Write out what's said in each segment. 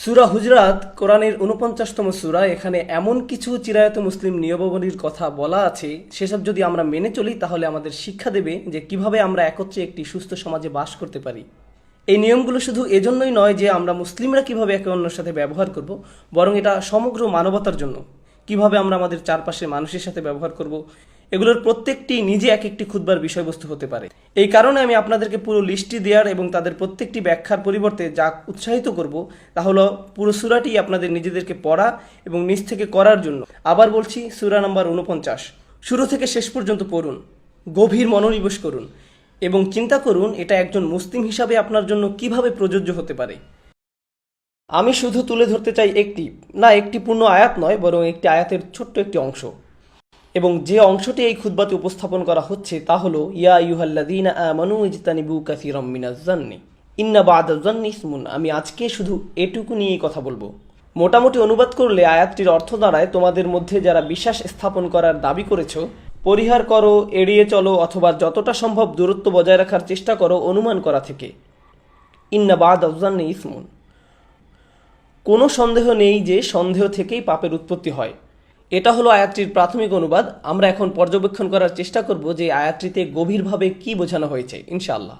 সূরা হুজরাত কোরআনের ৪৯তম সূরা। এখানে এমন কিছু চিরায়ত মুসলিম নিয়মাবলীর কথা বলা আছে, সেসব যদি আমরা মেনে চলি তাহলে আমাদের শিক্ষা দেবে যে কিভাবে আমরা একত্রে একটি সুস্থ সমাজে বাস করতে পারি। এই নিয়মগুলো শুধু এজন্যই নয় যে আমরা মুসলিমরা কিভাবে একে অন্যের সাথে ব্যবহার করব, বরং এটা সমগ্র মানবতার জন্য। কিভাবে আমরা আমাদের চারপাশের মানুষের সাথে ব্যবহার করব, এগুলোর প্রত্যেকটি নিজে এক একটি খুতবার বিষয়বস্তু হতে পারে। এই কারণে আমি আপনাদেরকে পুরো লিস্টটি দেওয়ার এবং তাদের প্রত্যেকটি ব্যাখ্যার পরিবর্তে যা উৎসাহিত করব তা হলো পুরো সূরাটি আপনাদের নিজেদেরকে পড়া এবং নিজ থেকে করার জন্য। আবার বলছি, সূরা নাম্বার ৪৯, শুরু থেকে শেষ পর্যন্ত পড়ুন, গভীর মনোনিবেশ করুন এবং চিন্তা করুন এটা একজন মুসলিম হিসাবে আপনার জন্য কিভাবে প্রযোজ্য হতে পারে। আমি শুধু তুলে ধরতে চাই একটি পূর্ণ আয়াত নয়, বরং একটি আয়াতের ছোট্ট একটি অংশ। এবং যে অংশটি এই খুতবাতে উপস্থাপন করা হচ্ছে তা হলো, ইয়া আইয়ুহাল্লাযীনা আমানু ইজতানিবু কাসীরাম মিনাজ-জান্নি ইন্না বা'দাজ-জান্নি ইসমুন। আমি আজকে শুধু এটুকু নিয়েই কথা বলবো। মোটামুটি অনুবাদ করলে আয়াতটির অর্থ দাঁড়ায়, তোমাদের মধ্যে যারা বিশ্বাস স্থাপন করার দাবি করেছো, পরিহার করো, এড়িয়ে চলো অথবা যতটা সম্ভব দূরত্ব বজায় রাখার চেষ্টা করো অনুমান করা থেকে। ইন্না বা'দাজ-জান্নি ইসমুন। কোনো সন্দেহ নেই যে সন্দেহ থেকেই পাপের উৎপত্তি হয়। এটা হলো আয়াতটির প্রাথমিক অনুবাদ। আমরা এখন পর্যবেক্ষণ করার চেষ্টা করব যে আয়াতটিতে গভীরভাবে কি বোঝানো হয়েছে ইনশাআল্লাহ।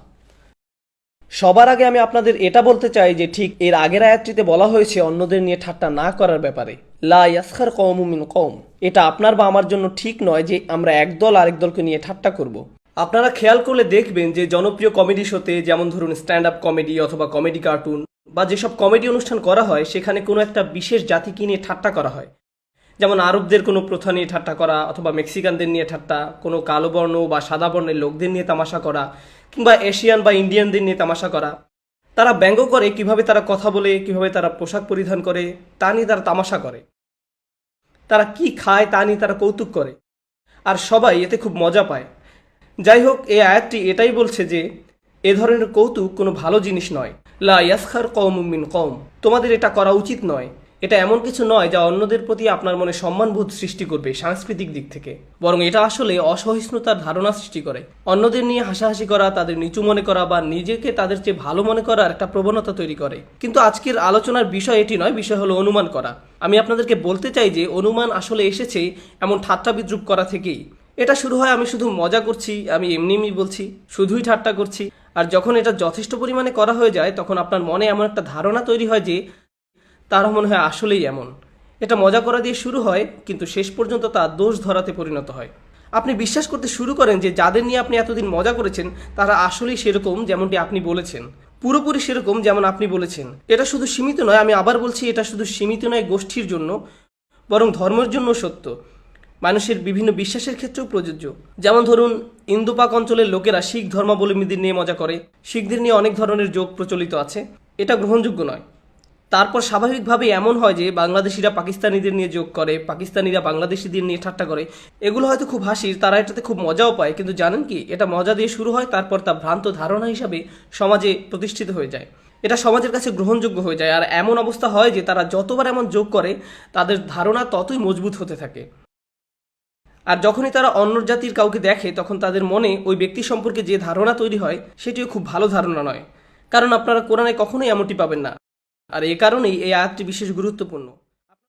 সবার আগে আমি আপনাদের এটা বলতে চাই যে ঠিক এর আগের আয়াতটিতে বলা হয়েছে অন্যদের নিয়ে ঠাট্টা না করার ব্যাপারে। লা ইয়াসখার কওমুম মিন কওম। এটা আপনার বা আমার জন্য ঠিক নয় যে আমরা একদল আরেক দলকে নিয়ে ঠাট্টা করব। আপনারা খেয়াল করলে দেখবেন যে জনপ্রিয় কমেডি শোতে, যেমন ধরুন স্ট্যান্ড আপ কমেডি অথবা কমেডি কার্টুন বা যেসব কমেডি অনুষ্ঠান করা হয়, সেখানে কোনো একটা বিশেষ জাতিকে নিয়ে ঠাট্টা করা হয়। যেমন আরবদের কোনো প্রথা নিয়ে ঠাট্টা করা, অথবা মেক্সিকানদের নিয়ে ঠাট্টা, কোনো কালো বর্ণ বা সাদা বর্ণের লোকদের নিয়ে তামাশা করা, কিংবা এশিয়ান বা ইন্ডিয়ানদের নিয়ে তামাশা করা। তারা ব্যঙ্গ করে কিভাবে তারা কথা বলে, কিভাবে তারা পোশাক পরিধান করে, তা নিয়ে তারা তামাশা করে। তারা কি খায় তা নিয়ে তারা কৌতুক করে, আর সবাই এতে খুব মজা পায়। যাই হোক, এই আয়াতটি এটাই বলছে যে এ ধরনের কৌতুক কোনো ভালো জিনিস নয়। লা ইয়াসখার কওমুম মিন কওম। তোমাদের এটা করা উচিত নয়। এটা এমন কিছু নয় যা অন্যদের প্রতি আপনার মনে সম্মানবোধ সৃষ্টি করবে সাংস্কৃতিক দিক থেকে, বরং এটা আসলে অসহিষ্ণুতার ধারণা সৃষ্টি করে। অন্যদের নিয়ে হাসাহাসি করা, তাদের নিচু মনে করা বা নিজেকে তাদের চেয়ে ভালো মনে করার একটা প্রবণতা তৈরি করে। কিন্তু আজকের আলোচনার বিষয় এটি নয়, বিষয় হলো অনুমান করা। আমি আপনাদেরকে বলতে চাই যে অনুমান আসলে এসেছে এমন ঠাট্টা বিদ্রুপ করা থেকেই। এটা শুরু হয় আমি শুধু মজা করছি, আমি এমনি বলছি, শুধুই ঠাট্টা করছি। আর যখন এটা যথেষ্ট পরিমাণে করা হয়ে যায়, তখন আপনার মনে এমন একটা ধারণা তৈরি হয় যে তারা মনে হয় আসলেই এমন। এটা মজা করা দিয়ে শুরু হয়, কিন্তু শেষ পর্যন্ত তা দোষ ধরাতে পরিণত হয়। আপনি বিশ্বাস করতে শুরু করেন যে যাদের নিয়ে আপনি এতদিন মজা করেছেন তারা আসলেই সেরকম যেমনটি আপনি বলেছেন, পুরোপুরি সেরকম যেমন আপনি বলেছেন। এটা শুধু সীমিত নয়, আমি আবার বলছি, এটা শুধু সীমিত নয় গোষ্ঠীর জন্য, বরং ধর্মের জন্য সত্য। মানুষের বিভিন্ন বিশ্বাসের ক্ষেত্রেও প্রযোজ্য। যেমন ধরুন, ইন্দোপাক অঞ্চলের লোকেরা শিখ ধর্মাবলম্বীদের নিয়ে মজা করে। শিখদের নিয়ে অনেক ধরনের জোক প্রচলিত আছে, এটা গ্রহণযোগ্য নয়। তারপর স্বাভাবিকভাবে এমন হয় যে বাংলাদেশিরা পাকিস্তানিদের নিয়ে যোগ করে, পাকিস্তানিরা বাংলাদেশিদের নিয়ে ঠাট্টা করে। এগুলো হয়তো খুব হাসির, তারা এটাতে খুব মজাও পায়, কিন্তু জানেন কি, এটা মজা দিয়ে শুরু হয়, তারপর তা ভ্রান্ত ধারণা হিসাবে সমাজে প্রতিষ্ঠিত হয়ে যায়। এটা সমাজের কাছে গ্রহণযোগ্য হয়ে যায়, আর এমন অবস্থা হয় যে তারা যতবার এমন যোগ করে তাদের ধারণা ততই মজবুত হতে থাকে। আর যখনই তারা অন্য জাতির কাউকে দেখে, তখন তাদের মনে ওই ব্যক্তি সম্পর্কে যে ধারণা তৈরি হয় সেটিও খুব ভালো ধারণা নয়। কারণ আপনারা কোরআনে কখনোই এমনটি পাবেন না। আর এ কারণেই এই আয়াতটি বিশেষ গুরুত্বপূর্ণ।